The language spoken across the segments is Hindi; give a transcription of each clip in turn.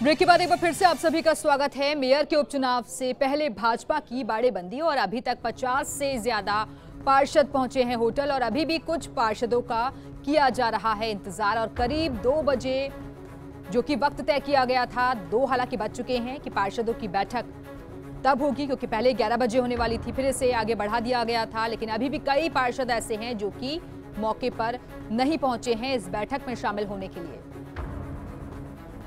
ब्रेक के बाद एक बार फिर से आप सभी का स्वागत है। मेयर के उपचुनाव से पहले भाजपा की बाड़ेबंदी और अभी तक 50 से ज्यादा पार्षद पहुंचे हैं होटल और अभी भी कुछ पार्षदों का किया जा रहा है इंतजार। और करीब 2 बजे जो कि वक्त तय किया गया था, 2 हालांकि बज चुके हैं कि पार्षदों की बैठक तब होगी, क्योंकि पहले 11 बजे होने वाली थी, फिर इसे आगे बढ़ा दिया गया था। लेकिन अभी भी कई पार्षद ऐसे हैं जो कि मौके पर नहीं पहुंचे हैं इस बैठक में शामिल होने के लिए।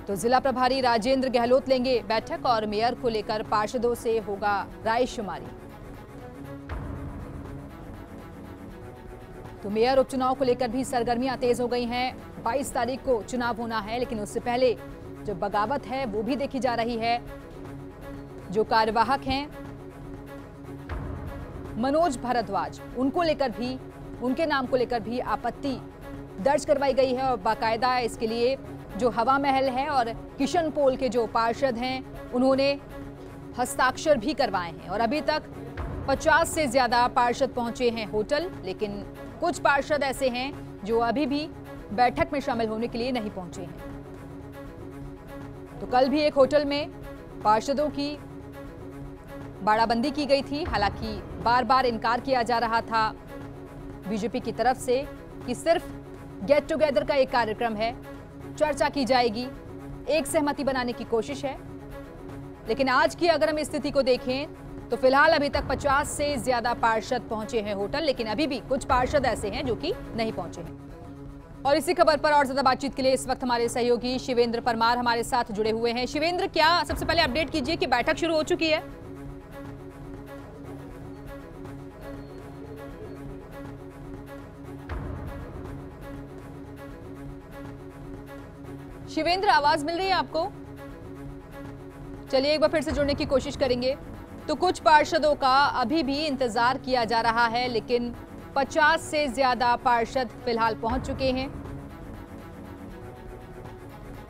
तो जिला प्रभारी राजेंद्र गहलोत लेंगे बैठक और मेयर को लेकर पार्षदों से होगा रायशुमारी। तो मेयर उपचुनाव को लेकर भी सरगर्मियां तेज हो गई हैं। 22 तारीख को चुनाव होना है, लेकिन उससे पहले जो बगावत है वो भी देखी जा रही है। जो कार्यवाहक हैं मनोज भारद्वाज, उनको लेकर भी, उनके नाम को लेकर भी आपत्ति दर्ज करवाई गई है और बाकायदा इसके लिए जो हवा महल है और किशन पोल के जो पार्षद हैं उन्होंने हस्ताक्षर भी करवाए हैं। और अभी तक 50 से ज्यादा पार्षद पहुंचे हैं होटल, लेकिन कुछ पार्षद ऐसे हैं जो अभी भी बैठक में शामिल होने के लिए नहीं पहुंचे हैं। तो कल भी एक होटल में पार्षदों की बाड़ाबंदी की गई थी। हालांकि बार बार इनकार किया जा रहा था बीजेपी की तरफ से कि सिर्फ गेट टुगेदर का एक कार्यक्रम है, चर्चा की जाएगी, एक सहमति बनाने की कोशिश है। लेकिन आज की अगर हम स्थिति को देखें तो फिलहाल अभी तक 50 से ज्यादा पार्षद पहुंचे हैं होटल, लेकिन अभी भी कुछ पार्षद ऐसे हैं जो कि नहीं पहुंचे हैं। और इसी खबर पर और ज्यादा बातचीत के लिए इस वक्त हमारे सहयोगी शिवेंद्र परमार हमारे साथ जुड़े हुए हैं। शिवेंद्र, क्या सबसे पहले अपडेट कीजिए कि बैठक शुरू हो चुकी है? शिवेंद्र, आवाज मिल रही है आपको? चलिए एक बार फिर से जुड़ने की कोशिश करेंगे। तो कुछ पार्षदों का अभी भी इंतजार किया जा रहा है, लेकिन 50 से ज्यादा पार्षद फिलहाल पहुंच चुके हैं।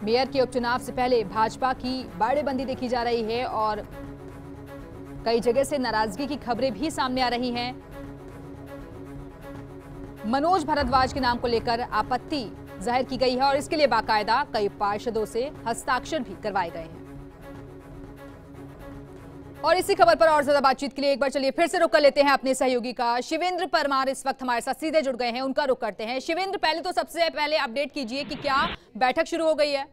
मेयर के उपचुनाव से पहले भाजपा की बाड़ेबंदी देखी जा रही है और कई जगह से नाराजगी की खबरें भी सामने आ रही हैं। मनोज भारद्वाज के नाम को लेकर आपत्ति जाहिर की गई है और इसके लिए बाकायदा कई पार्षदों से हस्ताक्षर भी करवाए गए हैं। और इसी खबर पर और ज्यादा बातचीत के लिए एक बार चलिए फिर से रुक कर लेते हैं अपने सहयोगी का। शिवेंद्र परमार इस वक्त हमारे साथ सीधे जुड़ गए हैं, उनका रुक करते हैं। शिवेंद्र, पहले तो सबसे पहले अपडेट कीजिए कि क्या बैठक शुरू हो गई है?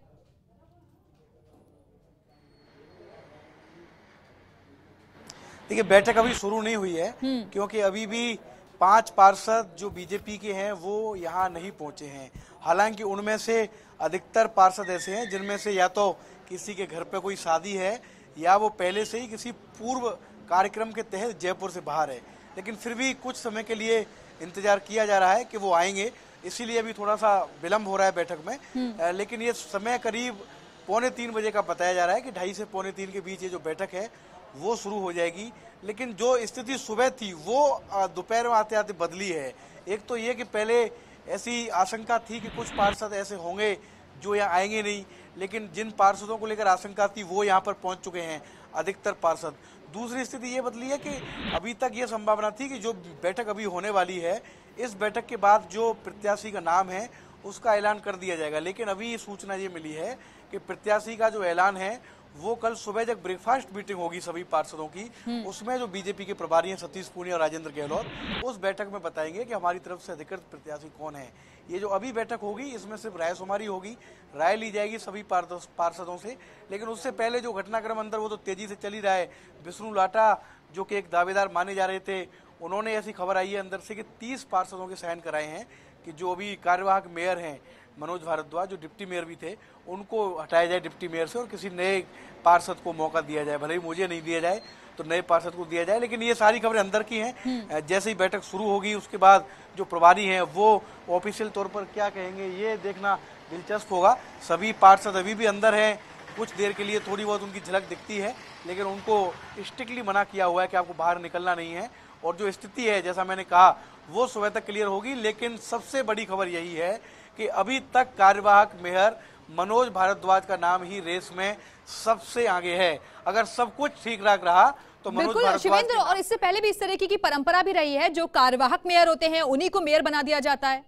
देखिए, बैठक अभी शुरू नहीं हुई है क्योंकि अभी भी 5 पार्षद जो बीजेपी के हैं वो यहाँ नहीं पहुंचे हैं। हालांकि उनमें से अधिकतर पार्षद ऐसे हैं जिनमें से या तो किसी के घर पे कोई शादी है या वो पहले से ही किसी पूर्व कार्यक्रम के तहत जयपुर से बाहर है, लेकिन फिर भी कुछ समय के लिए इंतजार किया जा रहा है कि वो आएंगे, इसीलिए अभी थोड़ा सा विलम्ब हो रहा है बैठक में। लेकिन ये समय करीब 2:45 बजे का बताया जा रहा है कि 2:30 से 2:45 के बीच ये जो बैठक है वो शुरू हो जाएगी। लेकिन जो स्थिति सुबह थी वो दोपहर में आते आते बदली है। एक तो ये कि पहले ऐसी आशंका थी कि कुछ पार्षद ऐसे होंगे जो यहाँ आएंगे नहीं, लेकिन जिन पार्षदों को लेकर आशंका थी वो यहाँ पर पहुँच चुके हैं अधिकतर पार्षद। दूसरी स्थिति ये बदली है कि अभी तक ये संभावना थी कि जो बैठक अभी होने वाली है, इस बैठक के बाद जो प्रत्याशी का नाम है उसका ऐलान कर दिया जाएगा। लेकिन अभी सूचना ये मिली है कि प्रत्याशी का जो ऐलान है वो कल सुबह जब ब्रेकफास्ट मीटिंग होगी सभी पार्षदों की, उसमें जो बीजेपी के प्रभारी हैं सतीश पूनिया और राजेंद्र गहलोत, उस बैठक में बताएंगे कि हमारी तरफ से अधिकृत प्रत्याशी कौन है। ये जो अभी बैठक होगी इसमें सिर्फ रायशुमारी होगी, राय ली जाएगी सभी पार्षदों से। लेकिन उससे पहले जो घटनाक्रम अंदर वो तो तेजी से चल ही रहा है। विष्णु लाटा जो कि एक दावेदार माने जा रहे थे, उन्होंने ऐसी खबर आई है अंदर से कि 30 पार्षदों के साइन कराए हैं कि जो अभी कार्यवाहक मेयर हैं मनोज भारद्वाज, जो डिप्टी मेयर भी थे, उनको हटाया जाए डिप्टी मेयर से और किसी नए पार्षद को मौका दिया जाए। भले ही मुझे नहीं दिया जाए तो नए पार्षद को दिया जाए। लेकिन ये सारी खबरें अंदर की हैं। जैसे ही बैठक शुरू होगी उसके बाद जो प्रभारी हैं वो ऑफिशियल तौर पर क्या कहेंगे ये देखना दिलचस्प होगा। सभी पार्षद अभी भी अंदर हैं, कुछ देर के लिए थोड़ी बहुत उनकी झलक दिखती है, लेकिन उनको स्ट्रिक्टली मना किया हुआ है कि आपको बाहर निकलना नहीं है। और जो स्थिति है जैसा मैंने कहा वो सुबह तक क्लियर होगी। लेकिन सबसे बड़ी खबर यही है कि अभी तक कार्यवाहक मेयर मनोज भारद्वाज का नाम ही रेस में सबसे आगे है। अगर सब कुछ ठीक ठाक रहा तो बिल्कुल शिवेंद्र, और इससे पहले भी इस तरह की परंपरा भी रही है, जो कार्यवाहक मेयर होते हैं उन्हीं को मेयर बना दिया जाता है।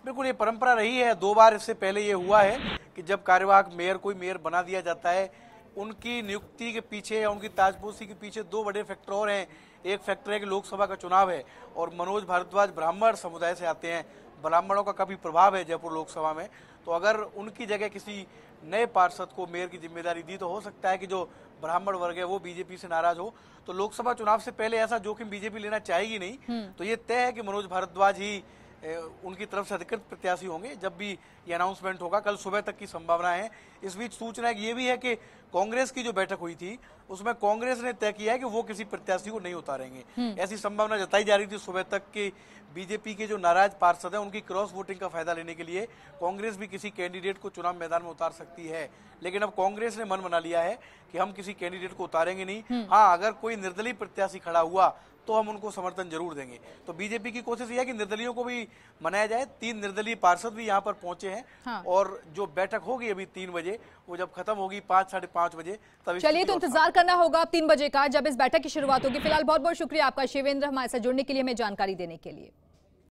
बिल्कुल, ये परंपरा रही है। 2 बार इससे पहले ये हुआ है कि जब कार्यवाहक मेयर कोई मेयर बना दिया जाता है, उनकी नियुक्ति के पीछे या उनकी ताजपोशी के पीछे 2 बड़े फैक्टर और हैं। एक फैक्टर है कि लोकसभा का चुनाव है और मनोज भारद्वाज ब्राह्मण समुदाय से आते हैं, ब्राह्मणों का काफी प्रभाव है जयपुर लोकसभा में। तो अगर उनकी जगह किसी नए पार्षद को मेयर की जिम्मेदारी दी तो हो सकता है कि जो ब्राह्मण वर्ग है वो बीजेपी से नाराज हो। तो लोकसभा चुनाव से पहले ऐसा जोखिम बीजेपी लेना चाहेगी नहीं। तो ये तय है कि मनोज भारद्वाज ही उनकी तरफ से अधिकृत प्रत्याशी होंगे जब भी ये अनाउंसमेंट होगा। कल सुबह तक की संभावना है। इस बीच सूचना ये भी है कि कांग्रेस की जो बैठक हुई थी उसमें कांग्रेस ने तय किया है कि वो किसी प्रत्याशी को नहीं उतारेंगे। ऐसी संभावना जताई जा रही थी सुबह तक कि बीजेपी के जो नाराज पार्षद हैं उनकी क्रॉस वोटिंग का फायदा लेने के लिए कांग्रेस भी किसी कैंडिडेट को चुनाव मैदान में उतार सकती है। लेकिन अब कांग्रेस ने मन बना लिया है कि हम किसी कैंडिडेट को उतारेंगे नहीं। हाँ, अगर कोई निर्दलीय प्रत्याशी खड़ा हुआ तो हम उनको समर्थन जरूर देंगे। तो बीजेपी की कोशिश यह है कि निर्दलीयों को भी मनाया जाए। 3 निर्दलीय पार्षद भी यहाँ पर पहुंचे हैं। हाँ। और जो बैठक होगी अभी 3 बजे, वो जब खत्म होगी 5 साढ़े 5 बजे, तब चलिए तो इंतजार करना होगा 3 बजे का, जब इस बैठक की शुरुआत होगी। फिलहाल बहुत बहुत शुक्रिया आपका शिवेंद्र, हमारे साथ जुड़ने के लिए, हमें जानकारी देने के लिए।